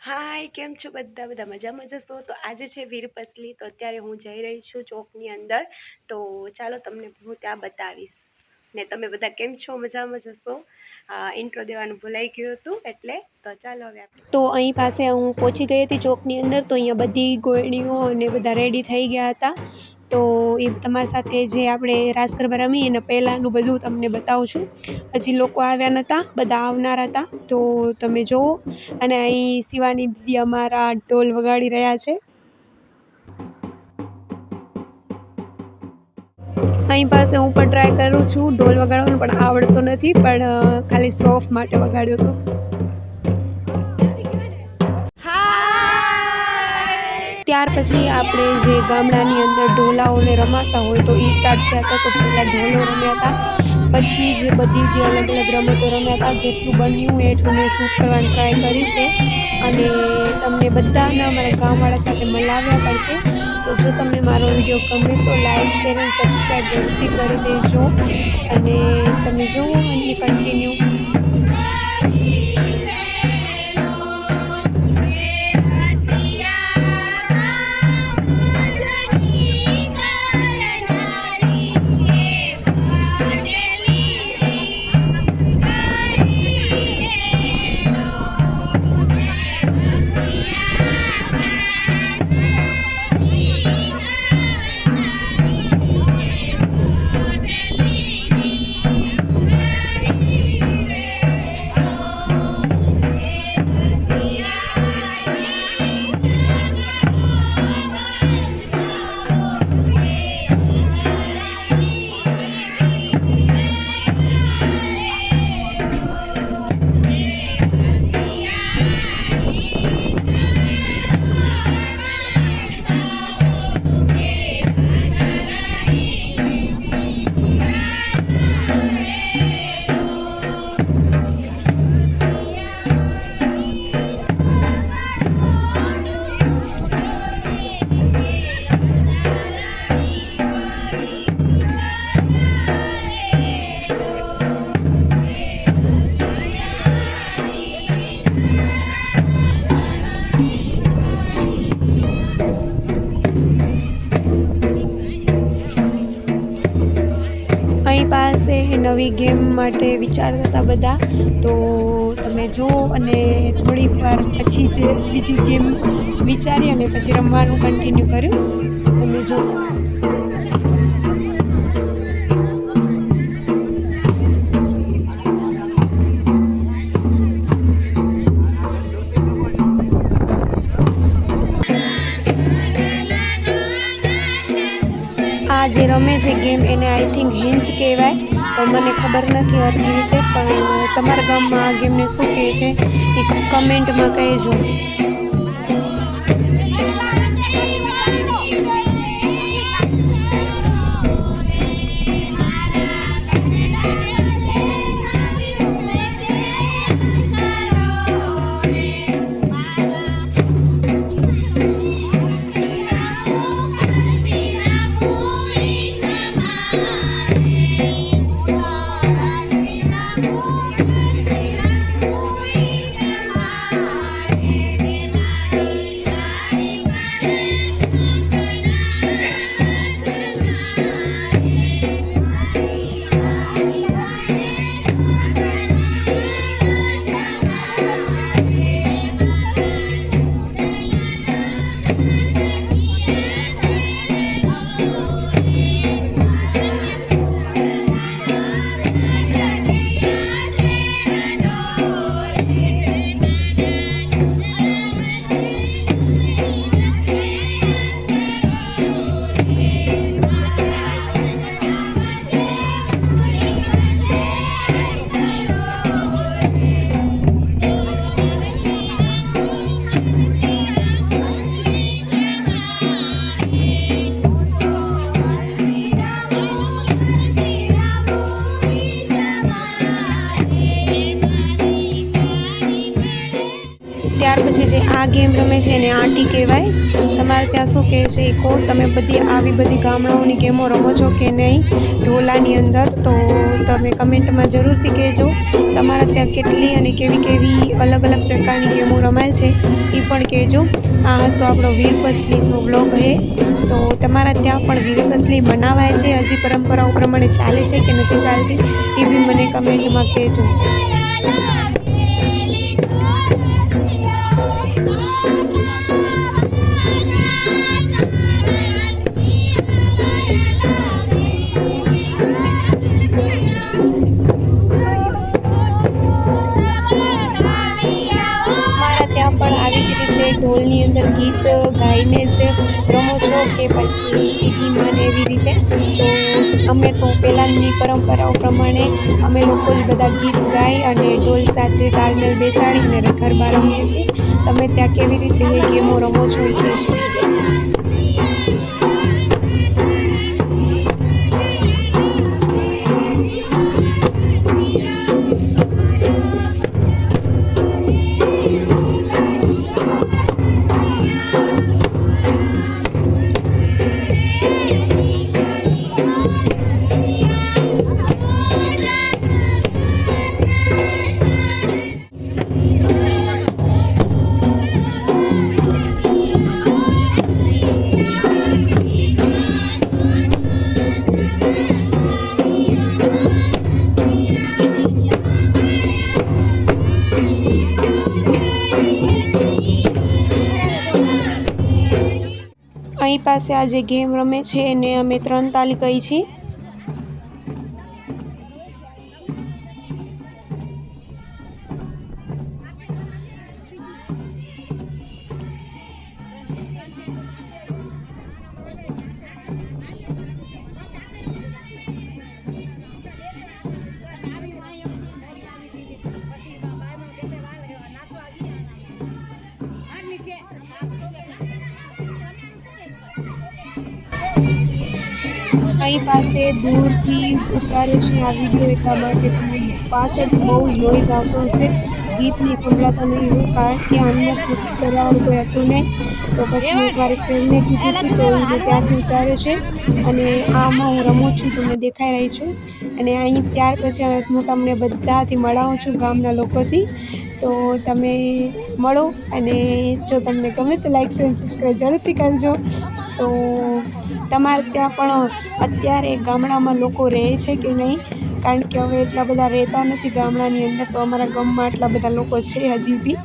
હાય, કેમ છો બધા? બધા મજામાં જશો? તો આજે છે વીરપસલી. તો અત્યારે હું જઈ રહી છું ચોકની અંદર. તો ચાલો તમને હું ત્યાં બતાવીશ. ને તમે બધા કેમ છો? મજામાં જશો? ઇન્ટ્રો દેવાનું ભૂલાઈ ગયું હતું એટલે. તો ચાલો હવે આપણે. તો અહીં પાસે હું પહોંચી ગઈ હતી ચોકની અંદર. તો અહીંયા બધી ગોયણીઓ અને બધા રેડી થઈ ગયા હતા. તો એ તમારી સાથે જે આપણે રાસ ગરબા રમીએ એના પહેલાંનું બધું તમને બતાવું છું. હજી લોકો આવ્યા નહોતા, બધા આવનાર હતા. તો તમે જુઓ. અને અહીં શિવાની દીદી અમારા ઢોલ વગાડી રહ્યા છે. અહીં પાસે હું પણ ટ્રાય કરું છું ઢોલ વગાડવાનું, પણ આવડતો નથી, પણ ખાલી શોખ માટે વગાડ્યો હતો. ત્યાર પછી આપણે જે ગામડાની અંદર ઢોલાઓને રમાતા હોય તો એ સ્ટાર્ટ થયા હતા. તો પહેલાં ઢોલો રમ્યા હતા, પછી જે બધી જે અલગ અલગ રમતો રમ્યા હતા. જેટલું બન્યું એટલું મેં શૂટ કરવાની ટ્રાય કરી છે અને તમને બધાને અમારા ગામવાળા સાથે મલાવ્યા પણ છે. તો જો તમને મારો વિડીયો ગમે તો લાઈક, શેર અને સબસ્ક્રાઈબ જરૂરથી કરી દેજો. અને તમે જુઓ અહીં કન્ટિન્યુ. અહીં પાસે નવી ગેમ માટે વિચારતા હતા બધા. તો તમે જુઓ અને થોડીક વાર પછી જે બીજી ગેમ વિચારી અને પછી રમવાનું કન્ટિન્યુ કર્યું. તમે જુઓ. આ જે રમે છે ગેમ એને આઈ થિંક હિંચ કહેવાય, પણ મને ખબર નથી હરખી રીતે. પણ તમારા ગામમાં આ ગેમને શું કહે છે એ કમેન્ટમાં કહેજો. ત્યાર પછી જે આ ગેમ રમે છે એને આંટી કહેવાય. તમારે ત્યાં શું કહે છે એ કહો. તમે બધી આવી બધી ગામડાઓની ગેમો રમો છો કે નહીં ઢોલાની અંદર? તો તમે કમેન્ટમાં જરૂરથી કહેજો. તમારા ત્યાં કેટલી અને કેવી કેવી અલગ અલગ પ્રકારની ગેમો રમાય છે એ પણ કહેજો। આ હતો આપણો વીરપસલીનો વ્લોગ હે। તો તમારા ત્યાં પણ વીરપસલી મનાવાય છે? હજી પરંપરાઓ પ્રમાણે ચાલે છે કે નથી ચાલતી એ બી મને કમેન્ટમાં કહેજો। આવી જ રીતે ઢોલની અંદર ગીત ગાઈને જ રમો છો કે પછી ટીવીમાં ને એવી રીતે? તો અમે તો પહેલાંની પરંપરાઓ પ્રમાણે અમે લોકો જ બધા ગીત ગાઈ અને ઢોલ સાથે તાલમેલ બેસાડીને ગરબા રમીએ છીએ। તમે ત્યાં કેવી રીતે એ ગેમો રમો છો એ કહેજો। અહીં પાસે આ જે ગેમ રમે છે એને અમે 3 તાલ કહી છીએ। અહીં પાસે દૂરથી ઉતારે છે આ વિડીયો એટલા માટે તમને પાછળથી બહુ જ નોઈઝ આવતો હશે, ગીતની સંભળાતા નહીં હોય કારણ કે આમને શૂટ કરાવવાનું કોઈ હતું નહીં। તો પછી મેં મારી ફ્રેન્ડને કીધું હતું તો એને ત્યાંથી ઉતારે છે અને આમાં હું રમું છું, તમને દેખાઈ રહી છું। અને અહીં ત્યાર પછી હું તમને બધાથી મળાવું છું ગામના લોકોથી। તો તમે મળો અને જો તમને ગમે તો લાઈક શેર સબસ્ક્રાઈબ જરૂરથી કરજો। તો તમારે ત્યાં પણ અત્યારે ગામડામાં લોકો રહે છે કે નહીં? કારણ કે હવે એટલા બધા રહેતા નથી ગામડાની અંદર, તો અમારા ગામમાં આટલા બધા લોકો છે હજી બી।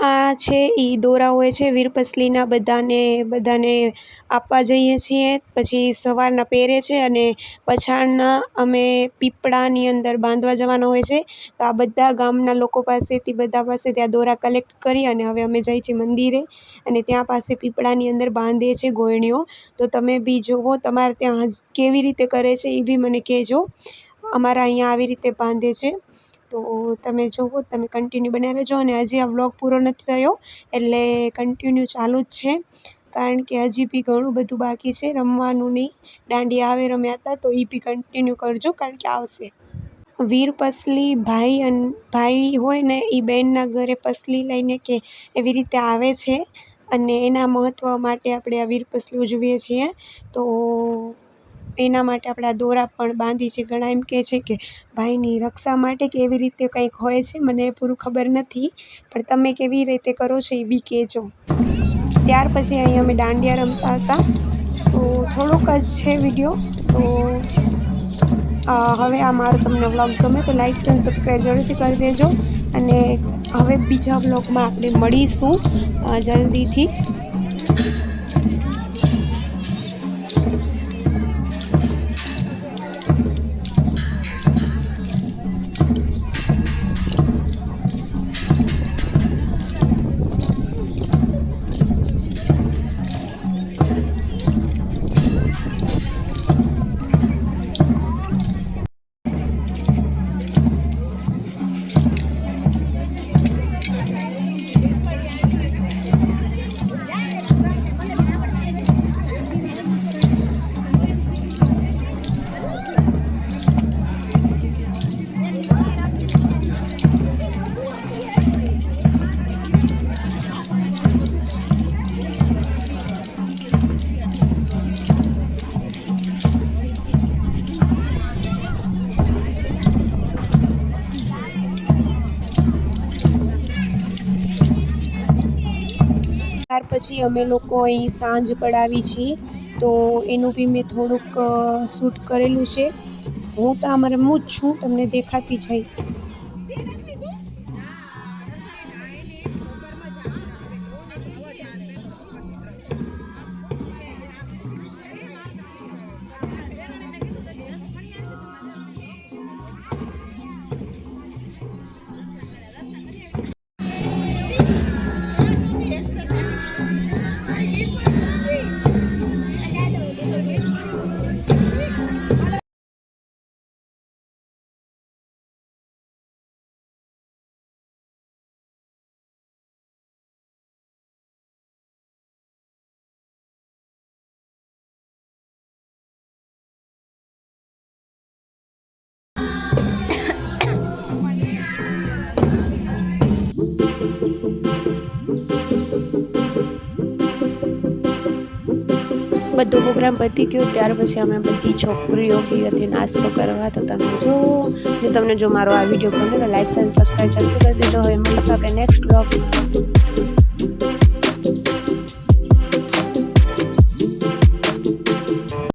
આ છે એ દોરા હોય છે વીરપસલીના, બધાને આપવા જઈએ છીએ। પછી સવારના પહેરે છે અને પછાડના અમે પીપળાની અંદર બાંધવા જવાના હોય છે। તો આ બધા ગામના લોકો પાસેથી ત્યાં દોરા કલેક્ટ કરી અને હવે અમે જઈએ છીએ મંદિરે અને ત્યાં પાસે પીપળાની અંદર બાંધે છે ગોયણીઓ। તો તમે બી જુઓ તમારે ત્યાં કેવી રીતે કરે છે એ બી મને કહેજો। અમારા અહીંયા આવી રીતે બાંધે છે, તો તમે જુઓ, તમે કન્ટિન્યુ બનાવી રહેજો। અને હજી આ વ્લોગ પૂરો નથી થયો એટલે કન્ટિન્યુ ચાલુ જ છે કારણ કે હજી બી ઘણું બધું બાકી છે રમવાનું। નહીં દાંડિયા આવે રમ્યા હતા તો એ બી કન્ટિન્યુ કરજો કારણ કે આવશે। વીરપસલી ભાઈ હોય ને એ બહેનના ઘરે પસલી લઈને કે એવી રીતે આવે છે અને એના મહત્ત્વ માટે આપણે આ વીરપસલી ઉજવીએ છીએ। તો એના માટે આપણે આ દોરા પણ બાંધી છે। ઘણા એમ કહે છે કે ભાઈની રક્ષા માટે કે એવી રીતે કંઈક હોય છે, મને પૂરું ખબર નથી, પણ તમે કેવી રીતે કરો છો એ બી કહેજો। ત્યાર પછી અહીં અમે દાંડિયા રમતા હતા। તો થોડુંક જ છે વિડીયો। તો હવે આ મારો તમને વ્લોગ ગમે તો લાઈક અને સબસ્ક્રાઈબ જરૂરથી કરી દેજો અને હવે બીજા વ્લોગમાં આપણે મળીશું જલ્દીથી. ત્યાર પછી અમે લોકો અહીં સાંજ પડાવી છીએ, તો એનું બી મેં થોડુંક શૂટ કરેલું છે. હું તો આમાં રમું જ છું, તમને દેખાતી જઈશ. બધો પ્રોગ્રામ પતી ગયો ત્યાર પછી અમે બધી છોકરીઓ ગઈ હતી નાસ્તો કરવા. તો તમે જો તમને જો મારો આ વિડીયો ગમે તો લાઈક અને સબસ્ક્રાઈબ જરૂર કરી દેજો. હવે મળી શકે નેક્સ્ટ બ્લોગ.